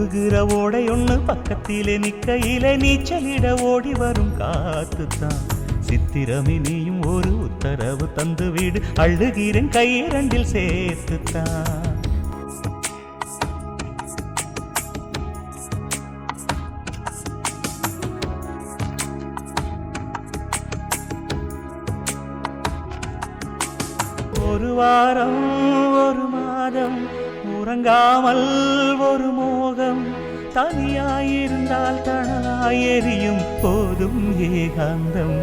ஒழுகுகிற ஓடை ஒண்ணு பக்கத்திலே நிக்கையிலே நீச்சலிட ஓடி வரும் காத்துத்தான். சித்திரமே நீயும் ஒரு உத்தரவு தந்து வீடு, அழுகிறேன் கையிரண்டில் சேர்த்துத்தான். ஒரு வாரம் ஒரு மாதம் உறங்காமல் ஒரு மோகம், தனியாயிருந்தால் தனலாய் எரியும் போதும் ஏகாந்தம்.